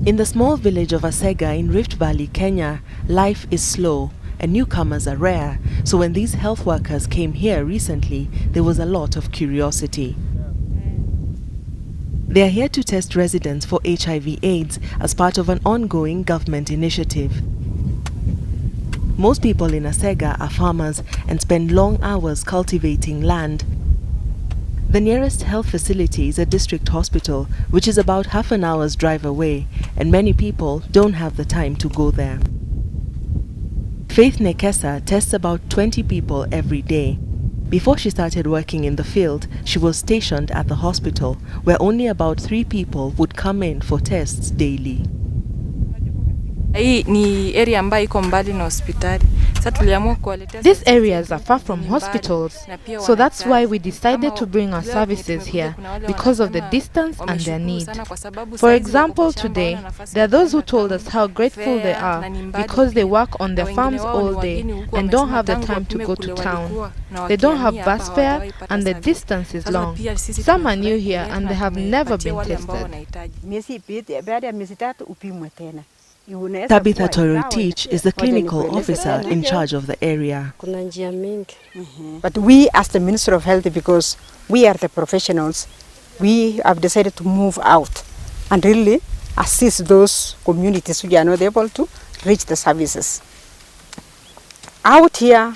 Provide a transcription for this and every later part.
In the small village of Asega in Rift Valley, Kenya, life is slow and newcomers are rare, so when these health workers came here recently, there was a lot of curiosity. They are here to test residents for HIV/AIDS as part of an ongoing government initiative. Most people in Asega are farmers and spend long hours cultivating land. The nearest health facility is a district hospital, which is about half an hour's drive away, and many people don't have the time to go there. Faith Nekesa tests about 20 people every day. Before she started working in the field, she was stationed at the hospital, where only about 3 people would come in for tests daily. These areas are far from hospitals, so that's why we decided to bring our services here, because of the distance and their need. For example, today, there are those who told us how grateful they are because they work on their farms all day and don't have the time to go to town. They don't have bus fare and the distance is long. Some are new here and they have never been tested. Tabitha Torotich is the clinical officer in charge of the area. But we as the Minister of Health, because we are the professionals, we have decided to move out and really assist those communities who are not able to reach the services. Out here,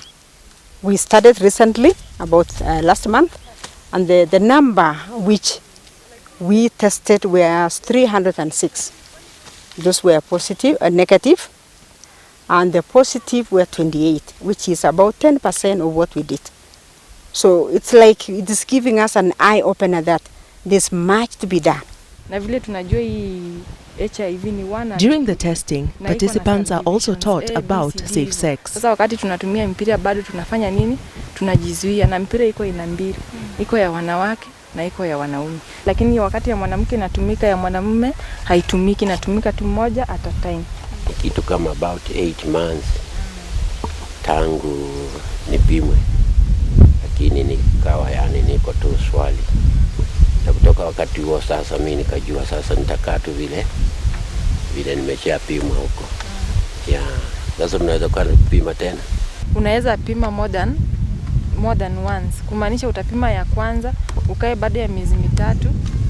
we started recently, about last month, and the number which we tested was 306. Those were positive and negative, and the positive were 28, which is about 10% of what we did. So it's like it is giving us an eye-opener that there's much to be done. During the testing, participants are also taught about safe sex. Sasa wakati tunatumia mpira bado tunafanya nini? Tunajizuia, na mpira iko ina mbili. Iko ya wanawake na iko ya wanaume. Lakini wakati ya mwanamke inatumika, ya mwanamume haitumiki, inatumika tu moja at a time. Kitu kama about 8 months tangu nipimwe, lakini nikawa niko tu swali. Na kutoka wakati huo sasa mimi nikajua sasa nitakaa tu vile nimeshapimwa huko. Sasa unaweza kupima tena. Unaweza pima more than once. Kumaanisha utapima ya kwanza, ukae baada ya miezi 3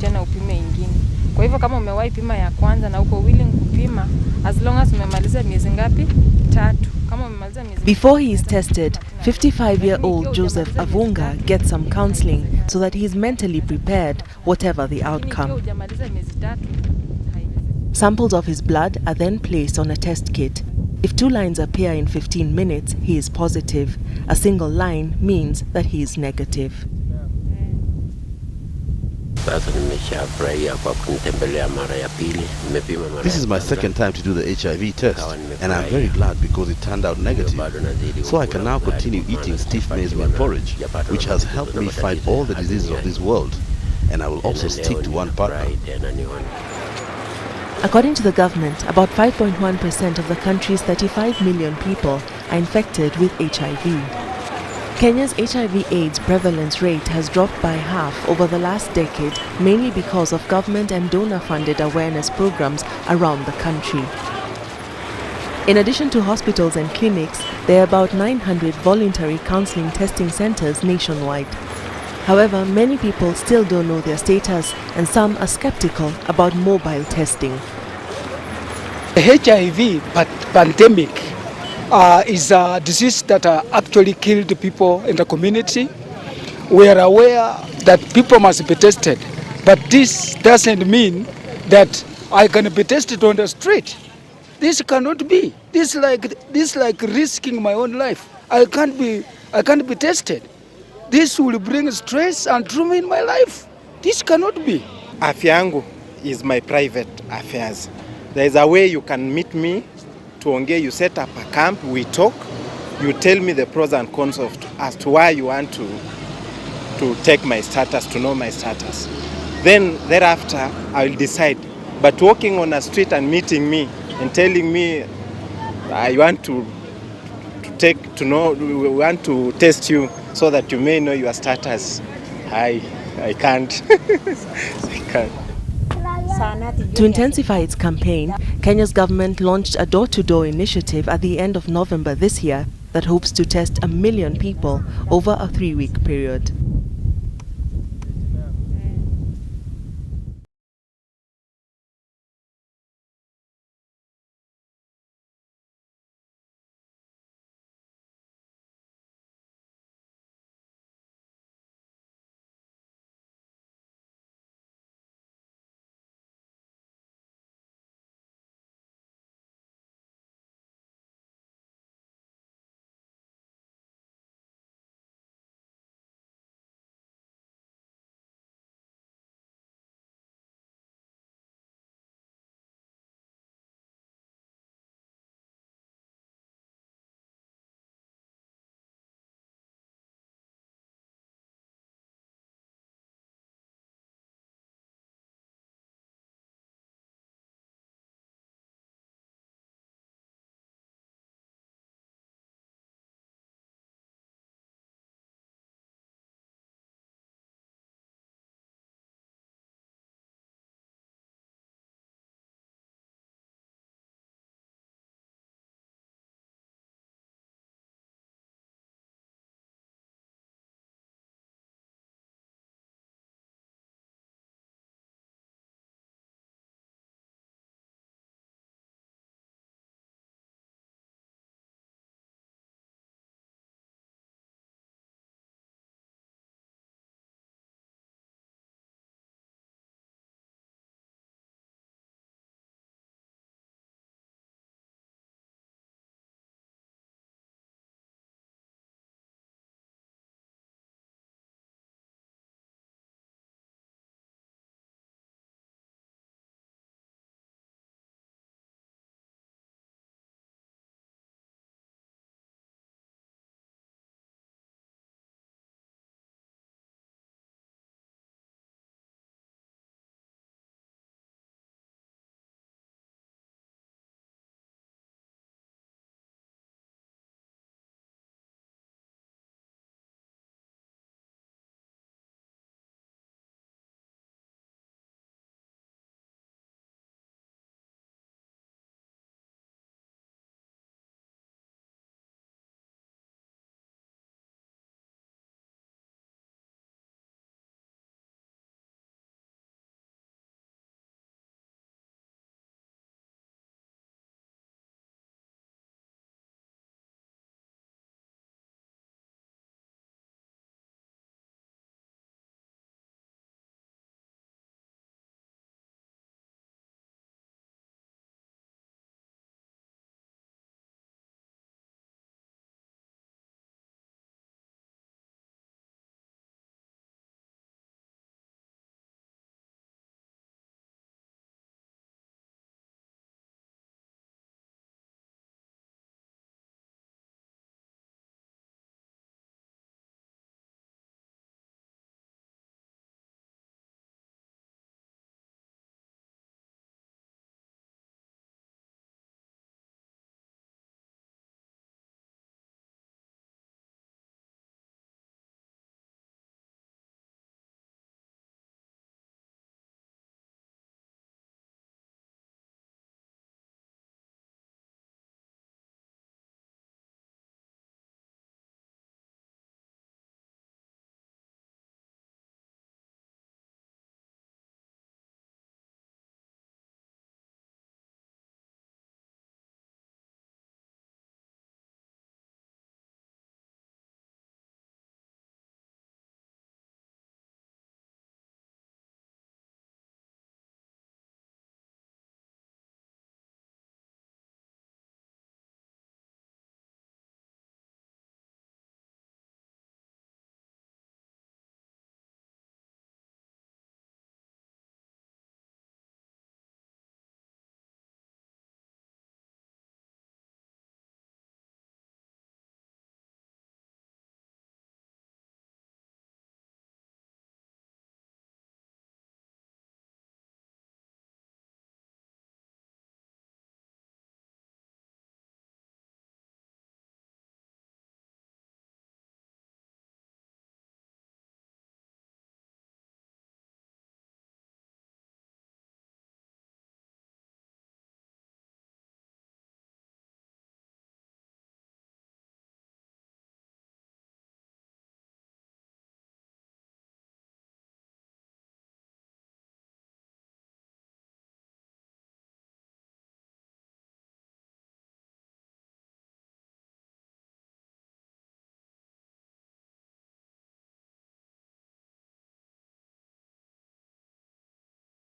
tena upime ingine. Kwa hivyo kama umewahi pima ya kwanza na uko willing kupima, as long as umemaliza miezi ngapi? 3. Kama umemaliza miezi. Before he is tested, 55-year-old Joseph Avunga gets some counseling so that he is mentally prepared whatever the outcome. Samples of his blood are then placed on a test kit. If 2 lines appear in 15 minutes, he is positive. A single line means that he is negative. This is my second time to do the HIV test, and I'm very glad because it turned out negative. So I can now continue eating stiff maize meal porridge, which has helped me fight all the diseases of this world, and I will also stick to one partner. According to the government, about 5.1% of the country's 35 million people are infected with HIV. Kenya's HIV/AIDS prevalence rate has dropped by half over the last decade, mainly because of government and donor-funded awareness programs around the country. In addition to hospitals and clinics, there are about 900 voluntary counseling testing centers nationwide. However, many people still don't know their status, and some are skeptical about mobile testing. The HIV pandemic is a disease that actually killed people in the community. We are aware that people must be tested, but this doesn't mean that I can be tested on the street. This cannot be. This like risking my own life. I can't be tested. This will bring stress and trauma in my life. This cannot be. Afya yangu is my private affairs. There is a way you can meet me, tuongee, you set up a camp, we talk, you tell me the pros and cons as to why you want to take my status, to know my status. Then thereafter, I will decide. But walking on a street and meeting me and telling me I want to test you so that you may know your status, I can't. I can't. To intensify its campaign, Kenya's government launched a door-to-door initiative at the end of November this year that hopes to test 1 million people over a 3-week period.